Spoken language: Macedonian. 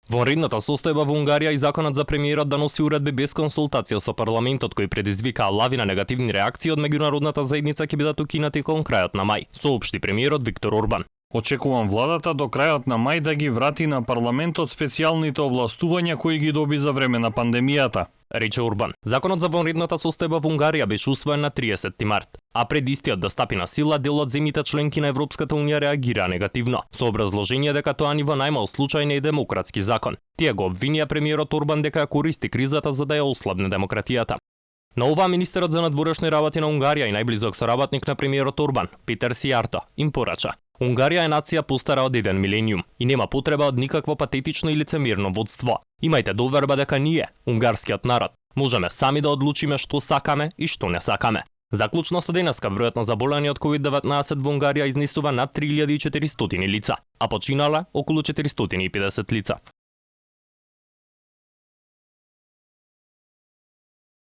Вонредната состојба во Унгарија и законот за премиерот да носи уредби без консултација со парламентот кој предизвикаа лавина негативни реакции од меѓународната заедница ќе бидат укинати кон крајот на мај, соопшти премиерот Виктор Орбан. Очекувам владата до крајот на мај да ги врати на парламентот специјалните овластувања кои ги доби за време на пандемијата, рече Орбан. Законот за вонредната состојба во Унгарија беше усвоен на 30 март, а пред истиот да стапи на сила, дел од земјите членки на Европската унија реагираа негативно, со образложение дека тоа ни во најмал случај не е демократски закон. Тие го обвинија премиерот Орбан дека ја користи кризата за да ја ослабне демократијата. На ова министерот за надворешни работи на Унгарија и најблизок соработник на премиерот Орбан, Петер Сијарто, им порача: Унгарија е нација постара од 1 милениум и нема потреба од никакво патетично и лицемирно водство. Имајте доверба дека ние, унгарскиот народ, можеме сами да одлучиме што сакаме и што не сакаме. Заклучно со денеска бројот на заболени од COVID-19 во Унгарија изнесува над 3400 лица, а починале околу 450 лица.